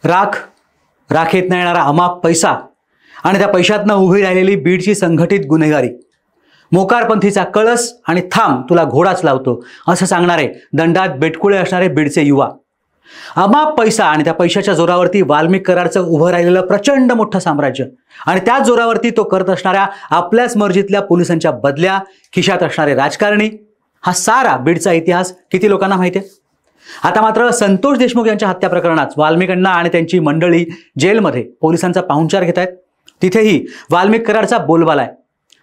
राखेत न येणारा अमाप पैसा आणि त्या पैशातनं उभी राहिलेली बीडची संघटित गुन्हेगारी, मोकारपंथीचा कळस आणि थांब तुला घोडाच लावतो असं सांगणारे दंडात बेटकुळे असणारे बीडचे युवा, अमाप पैसा आणि त्या पैशाच्या जोरावरती वाल्मिक कराडचं उभं राहिलेलं प्रचंड मोठं साम्राज्य आणि त्याच जोरावरती तो करत असणाऱ्या आपल्याच मर्जीतल्या पोलिसांच्या बदल्या, खिशात असणारे राजकारणी, हा सारा बीडचा इतिहास किती लोकांना माहिती आहे? आता मात्र संतोष देशमुख यांच्या हत्या प्रकरणात वाल्मिक अण्णा आणि त्यांची मंडळी जेलमध्ये पोलिसांचा पाहुणचार घेत आहेत. तिथेही वाल्मिक कराडचा बोलबाला आहे.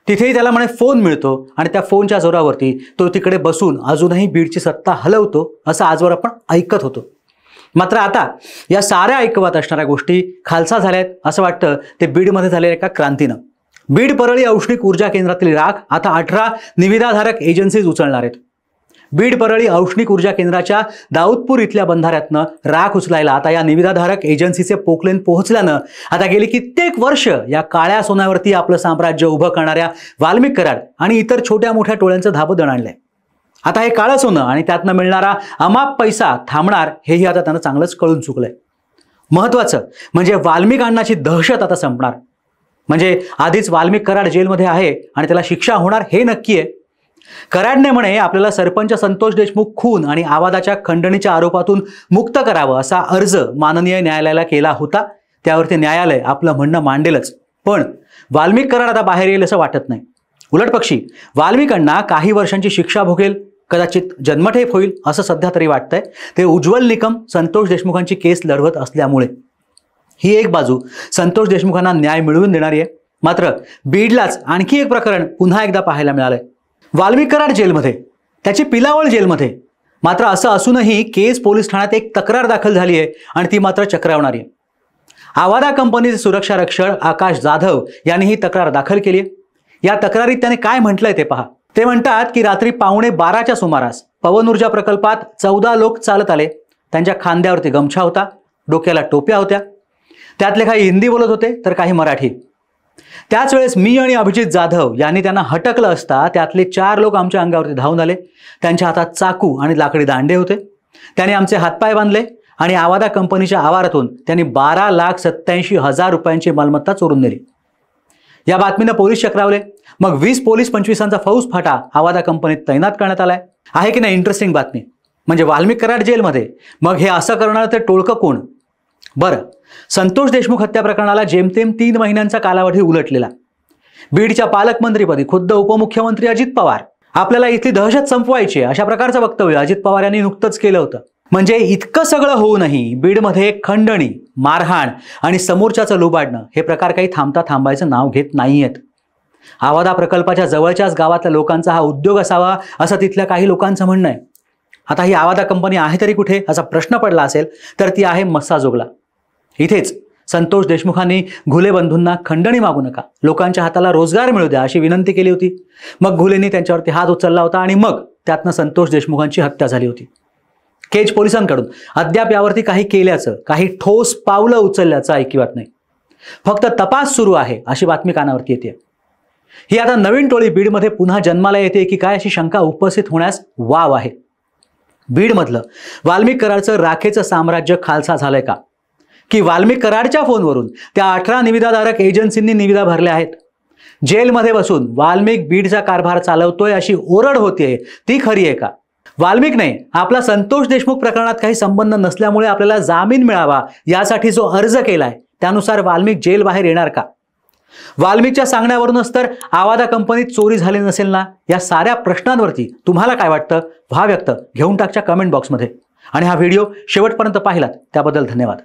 तिथेही त्याला म्हणे फोन मिळतो आणि त्या फोनच्या जोरावरती तो तिकडे बसून अजूनही बीडची सत्ता हलवतो असं आजवर आपण ऐकत होतो. मात्र आता या साऱ्या ऐकवत असणाऱ्या गोष्टी खालसा झाल्या आहेत असं वाटतं ते बीडमध्ये झालेल्या एका क्रांतीनं. बीड परळी औष्णिक ऊर्जा केंद्रातील राख आता 18 निविदाधारक एजन्सीज उचलणार आहेत. बीड परळी औष्णिक ऊर्जा केंद्राच्या दाऊदपूर इथल्या बंधाऱ्यातनं राख उचलायला आता या निविदाधारक एजन्सीचे पोकलेन पोहोचल्यानं आता गेली कित्येक वर्ष या काळ्या सोन्यावरती आपलं साम्राज्य उभं करणाऱ्या वाल्मिक कराड आणि इतर छोट्या मोठ्या टोळ्यांचं धाबं दणाणलंय. आता हे काळं सोनं आणि त्यातनं मिळणारा अमाप पैसा थांबणार हेही आता त्यांना चांगलंच कळून चुकलंय. महत्वाचं म्हणजे वाल्मिक अण्णाची दहशत आता संपणार. म्हणजे आधीच वाल्मिक कराड जेलमध्ये आहे आणि त्याला शिक्षा होणार हे नक्की आहे. कराडने म्हणे आपल्याला सरपंच संतोष देशमुख खून आणि आवादाच्या खंडणीच्या आरोपातून मुक्त करावं असा अर्ज माननीय न्यायालयाला केला होता. त्यावरती न्यायालय आपलं म्हणणं मांडेलच. पण वाल्मिक कराड आता बाहेर येईल असं वाटत नाही. उलटपक्षी वाल्मिकांना काही वर्षांची शिक्षा भोगेल, कदाचित जन्मठेप होईल असं सध्या तरी वाटतंय. ते उज्ज्वल निकम संतोष देशमुखांची केस लढवत असल्यामुळे. ही एक बाजू संतोष देशमुखांना न्याय मिळवून देणारी आहे. मात्र बीडलाच आणखी एक प्रकरण पुन्हा एकदा पाहायला मिळालंय. वाल्मिक कराड जेलमध्ये, त्याची पिलावळ जेलमध्ये. मात्र असं असूनही केज पोलीस ठाण्यात एक तक्रार दाखल झाली आहे आणि ती मात्र चक्रावणारी आहे. आवादा कंपनीचे सुरक्षा रक्षक आकाश जाधव यांनी ही तक्रार दाखल केली आहे. या तक्रारीत त्याने काय म्हटलंय ते पहा. ते म्हणतात की रात्री 11:15च्या सुमारास पवन ऊर्जा प्रकल्पात 14 लोक चालत आले. त्यांच्या खांद्यावरती गमछा होता, डोक्याला टोप्या होत्या. त्यातले काही हिंदी बोलत होते तर काही मराठी. त्याच वेळेस मी आणि अभिजित जाधव यांनी त्यांना हटकलं असता त्यातले 4 लोक आमच्या अंगावरती धावून आले. त्यांच्या हातात चाकू आणि लाकडी दांडे होते. त्यांनी आमचे हातपाय बांधले आणि आवादा कंपनीच्या आवारातून त्यांनी 12,87,000 रुपयांची मालमत्ता चोरून नेली. या बातमीनं पोलीस चक्रावले. मग 20 पोलीस 25ांचा फौज फाटा आवादा कंपनीत तैनात करण्यात आलाय. आहे की नाही इंटरेस्टिंग बातमी? म्हणजे वाल्मिक कराड जेलमध्ये, मग हे असं करणारं ते टोळकं कोण? बरं, संतोष देशमुख हत्या प्रकरणाला जेमतेम 3 महिन्यांचा कालावधी उलटलेला. बीडच्या पालकमंत्रीपदी खुद्द उपमुख्यमंत्री अजित पवार आपल्याला इथली दहशत संपवायची अशा प्रकारचं वक्तव्य अजित पवार यांनी नुकतंच केलं होतं. म्हणजे इतकं सगळं होऊनही बीडमध्ये खंडणी, मारहाण आणि समोरच्याचं लुबाडणं हे प्रकार काही थांबायचं नाव घेत नाहीयेत. आवादा प्रकल्पाच्या जवळच्याच गावातल्या लोकांचा हा उद्योग असावा असं तिथल्या काही लोकांचं म्हणणं आहे. आता ही आवादा कंपनी आहे तरी कुठे असा प्रश्न पडला असेल तर ती आहे मस्साजोगला. इथेच संतोष देशमुखांनी घुले बंधूंना खंडणी मागू नका, लोकांच्या हाताला रोजगार मिळू द्या अशी विनंती केली होती. मग घुलेंनी त्यांच्यावरती हात उचलला होता आणि मग त्यातनं संतोष देशमुखांची हत्या झाली होती. केज पोलिसांकडून अद्याप यावरती काही केल्याचं, काही ठोस पावलं उचलल्याचं ऐकिवात नाही. फक्त तपास सुरू आहे अशी बातमी कानावरती येते. ही आता नवीन टोळी बीडमध्ये पुन्हा जन्माला येते की काय अशी शंका उपस्थित होण्यास वाव आहे. बीडमधलं वाल्मिक कराडचं राखेचं साम्राज्य खालसा झालंय का? की वाल्मिक कराडच्या फोनवरून त्या 18 निविदाधारक एजन्सींनी निविदा भरल्या आहेत? जेलमध्ये बसून वाल्मिक बीडचा कारभार चालवतोय अशी ओरड होतीये, ती खरी आहे का? वाल्मिक नाही, आपला संतोष देशमुख प्रकरणात काही संबंध नसल्यामुळे आपल्याला जामीन मिळावा यासाठी जो अर्ज केलाय त्यानुसार वाल्मिक जेल बाहेर येणार का? वाल्मिकच्या सांगण्यावरूनच तर आवादा कंपनीत चोरी झाली नसेल ना? या साऱ्या प्रश्नांवरती तुम्हाला काय वाटतं? व्हा व्यक्त, घेऊन टाकच्या कमेंट बॉक्समध्ये. आणि हा व्हिडिओ शेवटपर्यंत पाहिलात त्याबद्दल धन्यवाद.